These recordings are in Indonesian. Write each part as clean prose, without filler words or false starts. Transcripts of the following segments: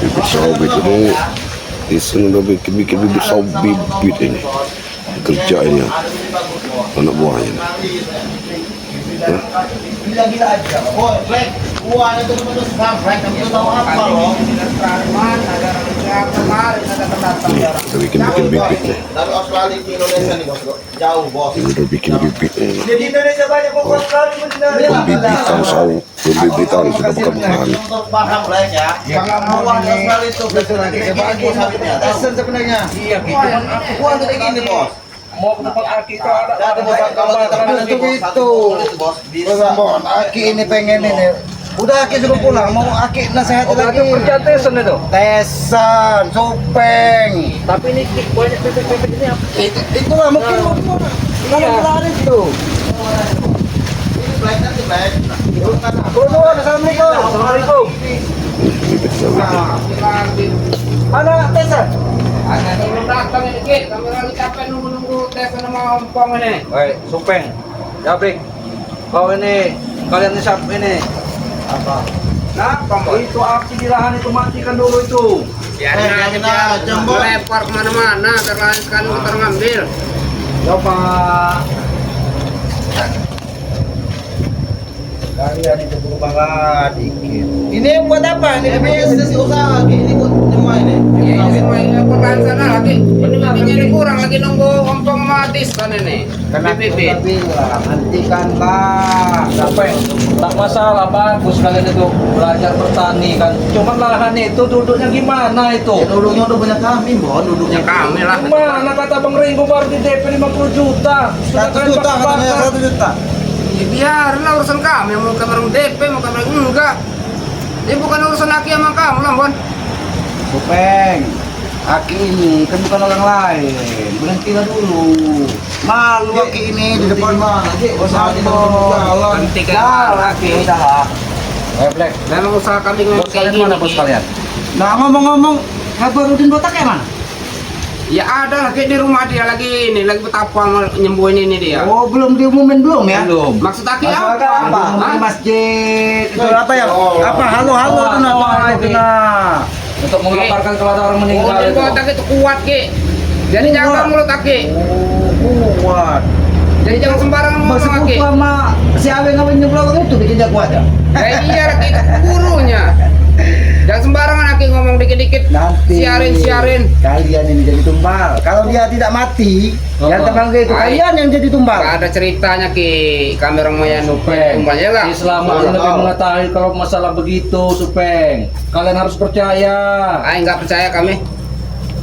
Bibit sawit ini isin udah bikin bibit sawit bibit ini kerjanya anak buahnya. Gila-gila aja. Oh, Black. Uang itu terus Black. Kamu tahu apa loh? Kita bikin bibit nih. Dari Australia ke Indonesia nih, Bos. Jauh, Bos. Ini udah bikin bibit nih. Di Indonesia banyak kok Australia. Pembibitan sawit, pembibitan sudah bukan-bukan. Untuk paham Black ya. Jangan uang Australia itu betul lagi sebagai sawitnya. Esen sebenarnya. Iya, uang tuh kayak gini, Bos. Mau ke tempat Aki itu ada Kalau kita pernah itu Bos. Bos, Aki ini pengen ini. Udah Aki suruh pulang, mau Aki nasihat lagi. kerja tesan itu. Tesan, supeng. Tapi ini banyak pipit-pipit ini apa? Itulah mungkin kalau berlari itu. Black nanti Black. Bro, assalamualaikum. Assalamualaikum. Bibit sawit. Mana Tesan? Ada yang datang ini, Kit. Kami lagi capek nunggu-nunggu tes sama ompong ini. Baik, Supeng, Jabrik, kau ini, kalian ini siapa ini? Apa? Nah, Itu api di lahan itu matikan dulu itu. biarin aja, jembol. lempar kemana-mana, terlalu sekali kita ngambil. Coba. Kalian itu berubah dikit. Ini buat apa? Ini bisnis usaha. Ini buat semua ini. Ya, ini semua ini pertahanan sana lagi. Ini kurang lagi nunggu ompong matis kan ini. Karena Bibit. bilang hentikanlah. Supeng, tak masalah, bagus kalian itu belajar bertani kan. Cuman lahan itu duduknya gimana itu? Ya dulunya udah banyak kami, Bon. Duduknya Ya kami lah. Gimana kata Bang Ringo baru di DP 50 juta? Sudah 1 kalian juta katanya, bakar-bakar. 1 juta. Ya, biarlah urusan kami. Mau kamar DP, mau kamar enggak. Ini bukan urusan Aki sama kamu lah, Bon. Supeng, Aki ini kan bukan orang lain. Berhentilah dulu. Malu Aki ini di depan mana? Hentikan. Aki udah lah. Black. Memang usaha kami Bos kayak kalian gini. mana bos kalian? Nah ngomong-ngomong, Habarudin botak kayak mana? Ya ada lagi di rumah dia lagi ini, lagi betapa nyembuhin ini dia. Oh belum diumumin belum ya? Belum. Maksud Aki Masalah apa? Hah? Di masjid. Itu apa ya? Apa? Halo itu nama itu nah. Untuk mengabarkan kalau ada orang meninggal Mulut itu. otak itu kuat, Ki. Jadi jaga mulut Aki. Oh kuat. Jadi jangan sembarangan ngomong Masih Aki. sama si Awe ngawin nyeblok itu bikin dia kuat ya? Iya, Aki itu gurunya. Jangan sembarangan Aki ngomong dikit-dikit. Nanti Siarin. kalian ini jadi tumbal. Kalau dia tidak mati, yang terbang itu kalian yang jadi tumbal. Gak ada ceritanya, Ki. Kami orang Maya Supeng, Tumbalnya lah. Islam itu lebih mengetahui kalau masalah begitu, Supeng. Kalian harus percaya. Nggak percaya kami.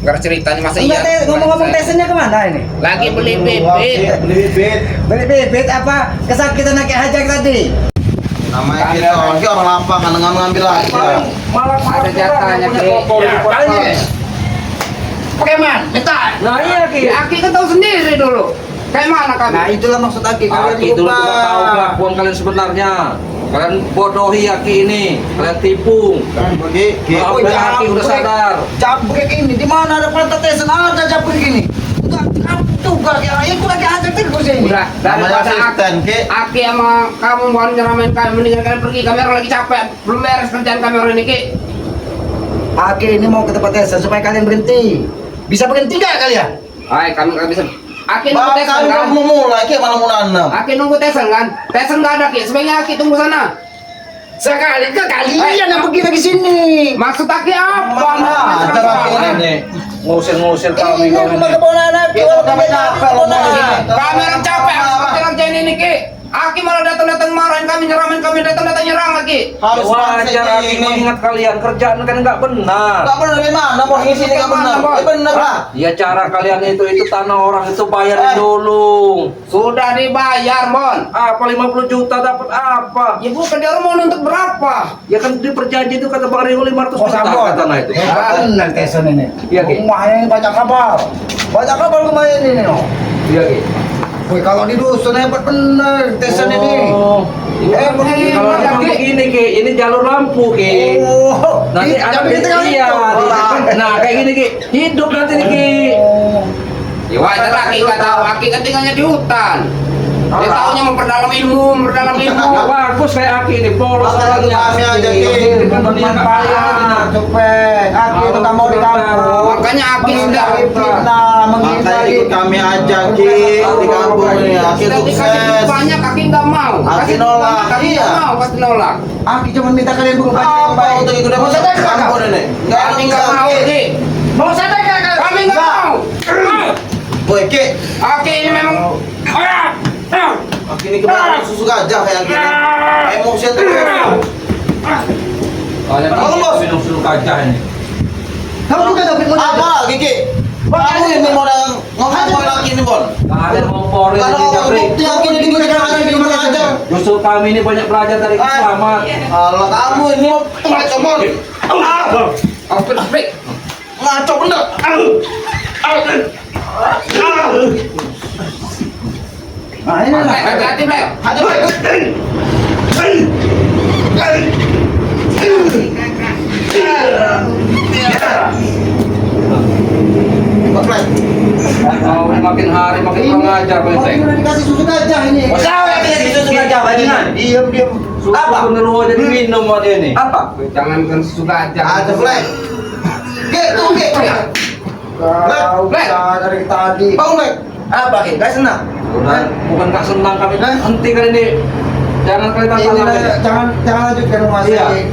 Nggak ada ceritanya masa Enggak, iya. ngomong-ngomong tesennya kemana ini? Lagi beli bibit. Beli bibit apa? Kesakitan kayak hajak tadi. Namanya kita orang lapangan ngambil aja. Malah Ada jatahnya, Ki. Pakai man, minta. Nah iya Ki. Ya, Aki kan tahu sendiri dulu. Kayak mana kami? Nah itulah maksud Aki, kalian Aki dulu tidak tahu kelakuan kalian sebenarnya. Kalian bodohi Aki ini, kalian tipu. Maafkan Aki udah sadar. Jabrik ini di mana ada pantat tesen ada jabrik ini. Enggak tuh gak ikut lagi hajak terus ini. Udah, Namanya daripada asisten, Ki. Aki sama kamu mau nyeramain kami, mendingan kalian pergi. Kami orang lagi capek, belum beres kerjaan kami orang ini, Ki. Aki ini mau ke tempat tesen supaya kalian berhenti. Bisa berhenti nggak kalian? Hai, kami nggak bisa. Aki nunggu Bang, tesan kami kan? belum mulai, Ki, malah mau nanam. Aki nunggu tesan kan? Tesan nggak ada, Ki. Sebaiknya Aki tunggu sana. Sekali ke kalian yang pergi lagi sini. Maksud Aki apa? Mana ada Aki ini? Ngusir-ngusir Ini kami kau rumah ini. keponakan Aki. Kita walaupun kami beda capek loh, mau keponakan. ini. Kami orang capek, seperti kerjaan ini, Ki. Aki malah datang-datang marahin kami, nyeramain kami, datang-datang nyerang lagi. Harus Wajar Aki mengingat kalian kerjaan kan nggak benar. Nggak benar dari mana? Bos di sini nggak benar. Benar lah. Ya cara kalian itu tanah orang itu Eh. bayarin dulu. Sudah dibayar, Bon. Apa 50 juta dapat apa? Ya bukan dia orang mau nuntut berapa? Ya kan di perjanjian itu kata Bang Ringo 500 Oh, juta sabon. tanah itu. Benar tesen ini. Iya, Ki. Rumahnya ini banyak kabar. Banyak kabar kemarin ini. No. Iya Ki. Woi kalau di dusun hebat bener tesen ini. Oh. Begini. Kalau memang begini Ki, ini jalur lampu Ki. Oh, Nanti ada iya. Nah kayak gini Ki, hidup nanti nih Ki. Oh. Ya wajar Aki nggak tahu. Aki kan tinggalnya di hutan. Dia taunya memperdalam ilmu. Bagus kayak Aki ini, polos Makanya orangnya. kami aja, Ki. Bermanfaat, Cepeng. Aki itu nggak mau di kampung. Makanya Aki sudah fitnah, menghina Makanya ikut kami aja Ki di kampung ini. Aki sudah dikasih sukses. banyak, Aki nggak mau. Aki Kasih nolak, banyak, Aki iya. nggak mau, pasti nolak. Aki cuma minta kalian berubah jadi yang Apa baik. untuk ikut Mau sadar di nggak kampung kau? ini? Nggak Kami bisa, nggak mau, Ki. Ki. Mau sadar nggak kau? Kami nggak mau. Boy Ki, Aki ini memang. Aki ini kebanyakan susu gajah kayak gini. Emosi terus. Kalian Kamu, Bos. minum susu kacang ini. Kamu juga dapat Apa lagi Ki? Kamu ini mau ngomong lagi ini Bon. Kalian mau polri Kalau ini kamu Jabri. bukti yang ini digunakan aja di mana aja. Justru kami ini banyak belajar dari Selamat. Kalau kamu ini mau ngaco Bon. Aku break. Ngaco bener. Nah, ini lah. Hati-hati, Black. Aja Boy. Bos Boy. Kau makin hari makin kurang ajar Ini Benteng. udah dikasih susu gajah ini. Siapa yang kasih susu gajah bajingan? Diam. Susu bener aja diminum sama dia nih. Apa? Jangan kan suka aja. Ada Boy. Ki, tuh Ki. Kau Black. bisa dari tadi. Bangun Boy. Apa Ki? Gak senang? Bukan gak senang kami. Henti kali ini. Jangan kalian Ini tantang lah, kami. jangan lanjutkan rumah Iya. saya.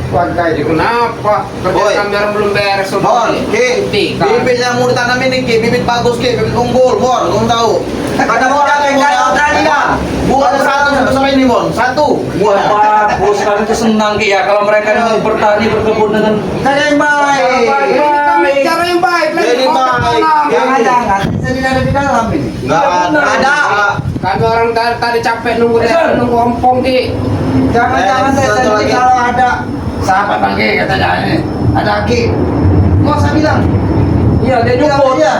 Warga Jadi itu. kenapa? Boy. Kerja kami orang belum beres. Bon, Ki, bibit yang mau ditanam ini Ki, bibit bagus Ki, bibit unggul, Bon, kamu tahu. Ada modal yang gak tahu tadi ya. Buah ada satu sama ini Bon, satu. Wah, Buah. bagus kami itu senang Ki ya kalau mereka ini bertani berkebun dengan Cara yang baik. Kami cara yang baik. Black. Jadi Mau baik. tertanam. Jangan, saya ada di dalam ini. Enggak ada. Kami orang tadi capek nunggu Esan. nunggu ompong Ki. Jangan saya satu nanti lagi. kalau ada sahabat Bang Ki katanya ini. Ada Ki. Mau saya bilang. iya dia Bilang nyumput. aja.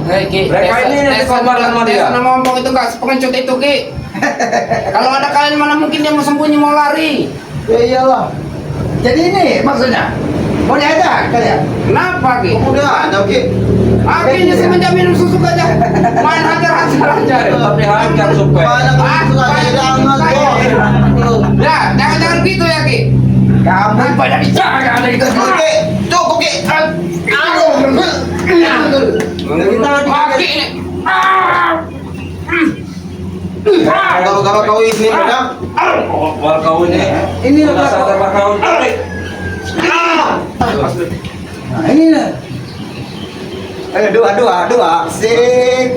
Hei Ki, Mereka ini yang disambar sama dia. Nama ompong itu nggak sepengecut itu Ki. Kalau ada kalian mana mungkin dia mau sembunyi mau lari. Ya iyalah. Jadi ini maksudnya. Mau diajak kalian? Kenapa Ki? Udah ada Ki. Aki ini semenjak minum susu aja main hajar-hajar aja. Tetap dihajar supaya. Banyak yang suka jangan Bon. Ya, jangan gitu ya Ki. Kamu Banyak bicara ada gitu. Ki, cukup Ki. dari tadi Aki ini. Kalau kau ini udah. Wah kau ini. Ini sudah lah, sadar lah kau. Nah, ini lah. Ayo dua. Sik.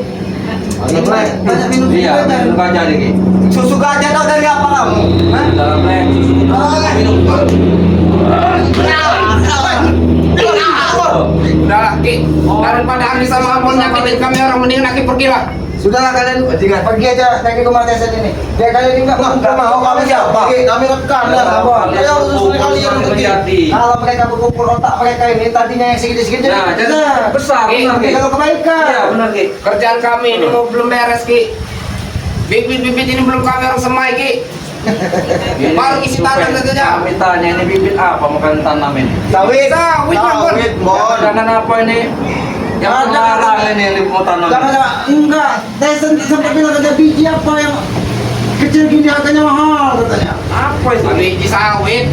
Banyak minum susu Iya, gajah. minum gajah nih Ki. Susu gajah tau dari apa kamu? Hah? Dalam rek susu itu minum. Udah Ki. Daripada Aki sama Ampun nyakitin kami orang mendingan Aki pergilah. Sudahlah kalian pergi aja dari rumah desa ini. Biar kalian enggak mau kami siapa? Ki, kami rekan ya. Saya harus kalian untuk Ki. Kalau mereka berkumpul otak mereka ini tadinya yang segini-segini Nah, jadi besar. besar benar Ki. Kalau kebaikan. Iya benar Ki. Kerjaan kami ini mau belum beres Ki. Bibit-bibit ini belum kami orang semai Ki. Baru isi tangan saja. Kami tanya ini bibit apa mau kalian tanam ini? Sawit. Sawit Bang. Sawit, Bon. Jangan apa ini? Yang melarang ini yang mau tanam. Jangan enggak. Saya sempat bilang ada biji apa yang kecil gini harganya mahal katanya. Apa itu? Biji sawit.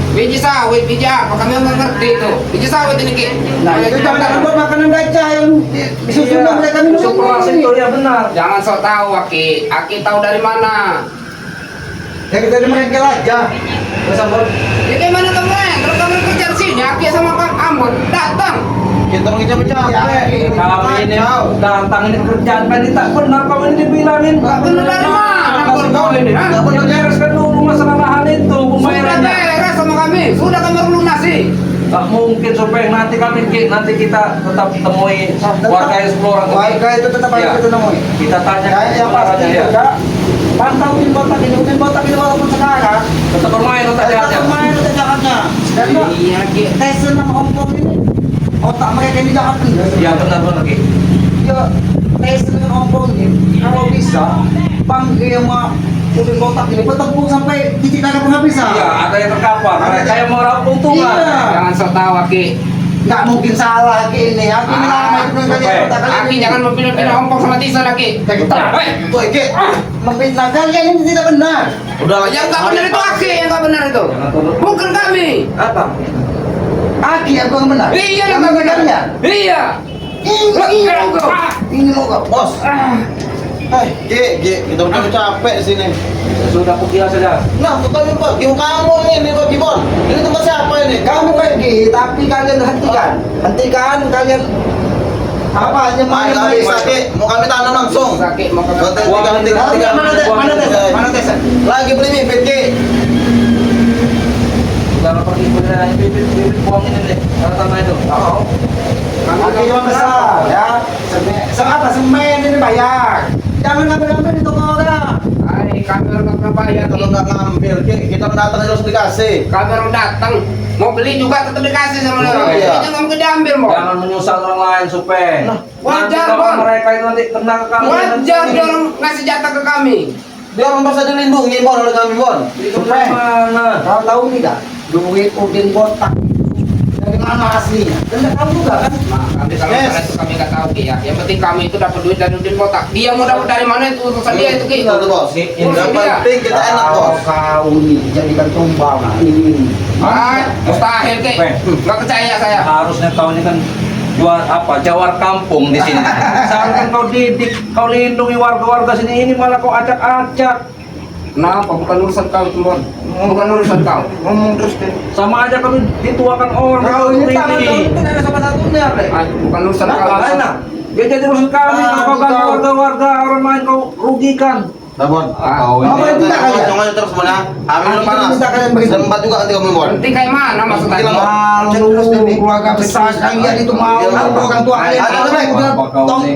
Biji sawit, biji apa? Kami nggak ngerti itu. Biji sawit ini Ki. Nah, itu jangan buat makanan gajah yang disusunkan mereka minum Susu keras ini. itu ya benar. Jangan sok tahu Aki. Aki tahu dari mana? Ya kita merengkel aja. Terus Ambon. Ya gimana kemarin? Kalau kami kerja di sini, Aki sama Kang Ambon datang. Kita orang capek-capek. Kami ini datang ini kerjaan kan ini tak benar kau ini dibilangin. Nggak benar dari mana? Kasih tahu ini. Hah? Nggak benar bereskan dulu masalah lahan itu Sudah pembayarannya. beres sama kami. Sudah kami lunasi. Tak mungkin supaya nanti kita tetap temui warga explore Warga itu tetap harus Iya. kita temui. Kita tanya Ya, yang pasti ya. juga pantauin botak ini walaupun sekarang Tetap bermain otak tetap jahatnya. main udah jahatnya. Karena Iya Ki. Tyson sama Ompong ini otak mereka ini jahat nih. Iya benar Ki. Ya Tyson dengan Ompong ini kalau bisa panggil sama mobil botak ini bertempur sampai titik darah penghabisan. Iya, ada yang terkapar. Mereka yang meraup keuntungan. Iya. Jangan sok tahu Aki. Nggak mungkin salah Aki ini. Aki ini lama itu dengan kalian. Aki jangan memfitnah ompong sama Tisa Aki. Tuh, Ki. Memfitnah kalian ini tidak benar. Udah Yang nggak benar itu Aki, yang nggak benar itu. Bukan kami. Apa? Aki yang kurang benar. Iya yang Kami nggak benar. benar. Iya. Ini logo. Bos. Ki, kita udah capek sini. Sudah pukul saja. Nah, betul nih, Pak. Yung kamu ini, Pak Gibon. Ini tempat siapa ini? Kamu pergi, tapi kalian hentikan. Hentikan kalian. Apa hanya Main kami sakit, mau kami tanam langsung. Sakit mau kami. Tiga. Mana tes? Mana tes? Lagi beli bibit, Ki. Kalau pergi beneran bibit buang ini deh. Kalau tanah itu. Oh. Aki cuma besar ya. Semen ini bayar. Jangan ngambil di toko orang. Hai, kami orang nggak pernah bayar. Kalau nggak ngambil, Ki, kita datang harus dikasih. Kami orang datang mau beli juga tetap dikasih sama orang. Iya. Ini nggak mungkin diambil mau. Jangan menyusahkan orang lain, Supeng. wajar, Nanti kalau Bon. mereka itu nanti kena ke kami. Wajar dia orang ngasih jatah ke kami. Dia orang merasa dilindungi, Bon, oleh kami, Bon. Itu mana? Kau tahu tidak? Duit Udin botak. Dari mana aslinya? Tidak tahu juga kan? Kami kalau Yes. masalah itu kami nggak tahu Ki ya. Yang penting kami itu dapat duit dari Udin Botak. Dia mau dapat dari mana itu urusan dia itu Ki. Itu, Bos. Yang penting kita enak, Bos. Kau ini dijadikan tumbal ini. Ah, mustahil Ki. Nggak percaya saya. Harusnya kau ini kan jual apa? Jawar kampung di sini. Seharusnya kau didik, kau lindungi warga-warga sini. Ini malah kau acak-acak. Kenapa? Bukan urusan kau itu Bon. Bukan urusan kau. Ngomong terus deh. Sama aja kami dituakan orang. Kau ini tangan kau ini tidak ada sama satunya, Bre. Ah, bukan urusan kau. Dia jadi urusan kami. Ah, Kalau kau ganggu kau. warga-warga orang lain kau rugikan. Nah, Bon. Kau Mau ini. tidak kalian? Jangan terus, Bon, ya. Kami minum Kita panas. minta kalian begitu. Sempat juga nanti kami, Bon. Penting kayak mana maksudnya? Gila, Malu keluarga besar kalian itu mau orang tua kalian. Ada, ada, Apa kau Tong. ini?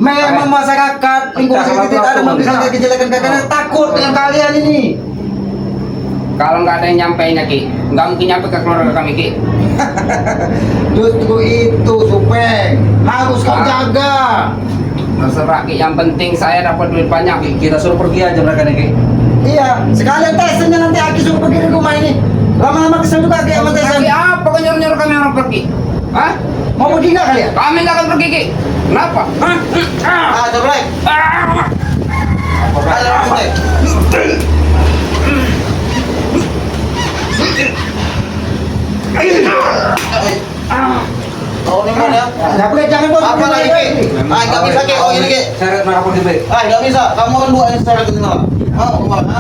Memang masyarakat lingkungan sini tidak ada mengkhianati kejelekan kalian takut dengan kalian ini. Kalau nggak ada yang nyampainya Ki, nggak mungkin nyampe ke keluarga kami Ki. Justru itu Supeng harus kau jaga. Terserah Ki, yang penting saya dapat duit banyak. Kita suruh pergi aja mereka nih. Iya, sekalian tesnya nanti Aki suruh pergi dari rumah ini. Lama-lama kesel juga Aki sama Kaki tesan. apa kau nyuruh-nyuruh kami orang pergi? Hah? Mau pergi nggak kalian? Kami nggak akan pergi Ki. Kenapa? Hah? Ada, Bre. Ada, Bre. Oh, ini, Bon, ya. Nggak boleh jangan bos. Apa lagi, Ki? Ah, nggak bisa, Ki. Oh, ini, Ki. Seret mereka pergi baik. Ah, nggak bisa. Kamu kan dua yang secara gitu, nggak? Mau, ha?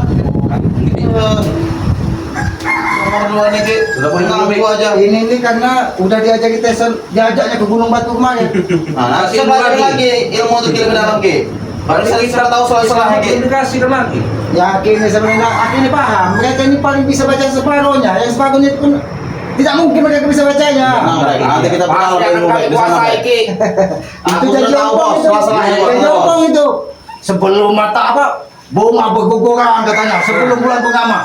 Nomor dua nih, Ki. Sudah boleh Ngaku dulu, aja. Ini karena udah diajak tesan, diajaknya ke Gunung Batu kemarin. Nah, nanti saya belajar lagi ilmu untuk lebih dalam, Ki. Baru saya bisa tahu soal-soalnya, Ki. Dikasih lagi. Yakin sebenarnya Aki ini paham. Mereka ini paling bisa baca separuhnya. Yang separuhnya itu pun tidak mungkin mereka bisa bacanya. Nah, Bre, nanti kita Pasti kenal akan ilmu kami di sana, kuasai Bre. Ki. Itu Aku jadi udah tahu, ompong Bos, itu. masalahnya, Jadi Bos. ompong itu. Sebelum mata apa? Bunga berguguran katanya. Sebelum bulan purnama.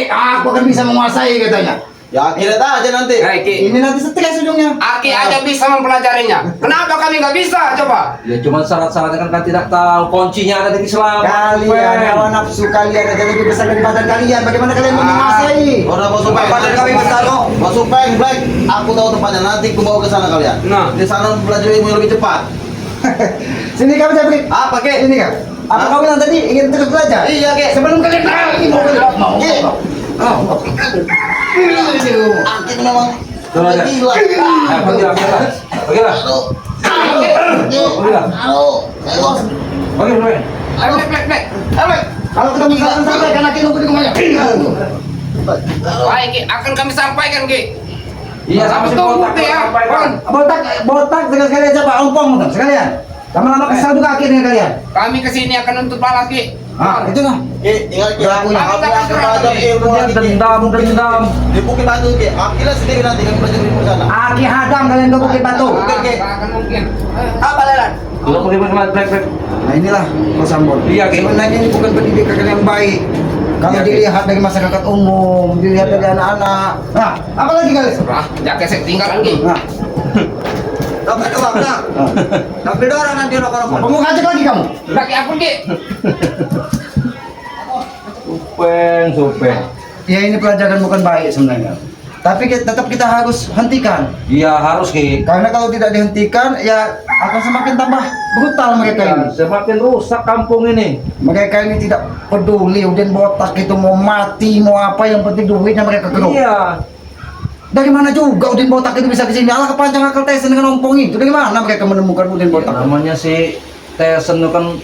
Aku akan bisa menguasai katanya. Ya, kita aja nanti. Hei Ki, Ini nanti stres ujungnya. Aki aja bisa mempelajarinya. Kenapa kami nggak bisa? Coba. Ya cuma syarat-syaratnya kan tidak tahu. Kuncinya ada di Islam. Kalian, hawa nafsu kalian ada lebih besar dari badan kalian. Bagaimana kalian menguasai? Udah, Bos Supeng. Badan kami besar kok. Bos Supeng, Black. Aku tahu tempatnya. Nanti aku bawa ke sana kalian. Nah. Di sana belajar ilmu yang lebih cepat. Sini kamu Jabrik. Apa, Ki? Sini kau. Apa Hah? kau bilang tadi ingin terus belajar? Iya, Ki. Sebelum kalian mau. Ki. Ini. Aki memang Coba aja. gila. Pergilah. Pergilah. Aduh. Pergilah. Aduh. Bos. Pergi, pergi. Plek. Kalau kita bisa sampai karena kita nunggu di rumahnya. Baik Ki, akan kami sampaikan Ki. Iya, sama si Tunggu, Botak. Ki, ya. Sampaikan. Botak sekalian siapa? Ompong sekalian. Lama-lama kesal juga akhirnya kalian. Kami kesini akan nuntut balas Ki. Ah, itu lah. Ki, ingat Ki. Aku Aku akan belajar ilmu Dia lagi, Ki. dendam. Di Bukit Batu, Ki. Akila sendiri nanti kami belajar ilmu di sana. Aki hadang kalian ke Bukit Batu. Oke, Ki. Nggak akan mungkin. Apa, Lelan? Sudah pergi black. Nah inilah Mas Ambon. Iya, Ki. Sebenarnya ini bukan pendidikan yang baik. Kalau Iya, Ki. dilihat dari masyarakat umum, dilihat dari anak-anak. Nah, apa lagi kalian? Serah, jaket saya tinggalkan Ki. Nah, Dapat doang, nah. Dapat orang nanti orang apa mau ngajak lagi kamu? Laki aku Ki. Supeng. Ya ini pelajaran bukan baik sebenarnya. Tapi tetap kita harus hentikan. Iya harus Ki. Karena kalau tidak dihentikan, ya akan semakin tambah brutal mereka ini. Semakin rusak kampung ini. Mereka ini tidak peduli, udah botak itu mau mati, mau apa, yang penting duitnya mereka kedua. Iya. Dari mana juga Udin Botak itu bisa kesini? Alah kepanjang akal Tyson dengan ompong itu. Dari mana mereka menemukan Udin Ya, Botak? namanya si Tyson itu kan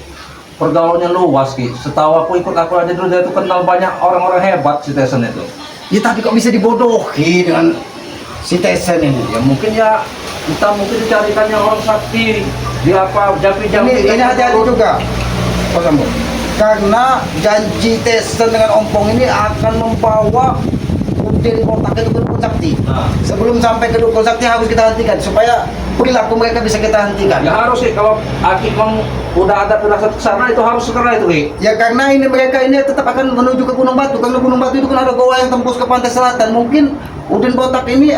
pergaulannya luas Ki. Setahu aku ikut aku aja dulu dia itu kenal banyak orang-orang hebat si Tyson itu. Ya tapi kok bisa dibodohi dengan si Tyson ini? Ya mungkin ya kita mungkin dicarikannya orang sakti di apa jampi-jampi. Ini hati-hati juga, Pak Sambo. Karena janji Tyson dengan ompong ini akan membawa Udin Botak itu ke dukun sakti. Nah. Sebelum sampai ke dukun sakti harus kita hentikan supaya perilaku mereka bisa kita hentikan. Ya harus sih kalau Aki memang udah ada firasat ke sana itu harus segera itu Ki. Ya karena ini mereka ini tetap akan menuju ke Gunung Batu. Karena Gunung Batu itu kan ada goa yang tembus ke pantai selatan. Mungkin Udin Botak ini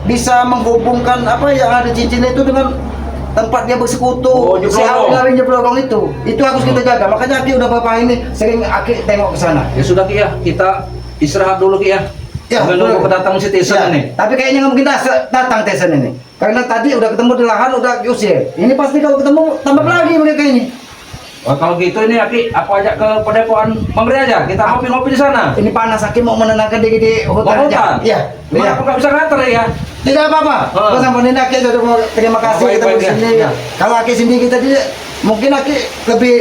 bisa menghubungkan apa yang ada cincin itu dengan tempat dia bersekutu. Oh, Si Jeblorong. Awil Jeblorong itu. Itu harus kita jaga. Makanya Aki udah beberapa ini sering Aki tengok ke sana. Ya sudah Ki ya, kita istirahat dulu Ki ya. Ya, Sambil boleh. nunggu kedatangan si Tyson Ya, ini. tapi kayaknya nggak mungkin datang Tyson ini. Karena tadi udah ketemu di lahan, udah diusir. Ini pasti kalau ketemu tambah lagi mereka ini. Wah, kalau gitu ini Aki, aku ajak ke padepokan Bang Ri aja. Kita ngopi-ngopi di sana. Ini panas Aki mau menenangkan diri di Mau hutan hutan? aja. Iya. Cuma Iya. aku nggak bisa nganter ya. Tidak apa-apa. Oh. Gua sama Nina Aki sudah mau terima kasih Oh, baik, kita baik, di ya. sini. Ya. Kalau Aki sendiri kita mungkin Aki lebih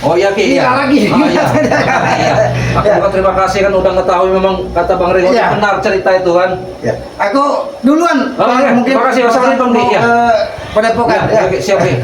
Oh iya Ki, Iya, iya. lagi. Oh, iya. Iya. Aku Ya. juga terima kasih kan udah ngetahui memang kata Bang Ri Iya. benar cerita itu kan. ya. Aku duluan. Oh, iya. Terima kasih. Wassalamualaikum, Ki. Iya. Padepokan. Ya, oke, siap Ki.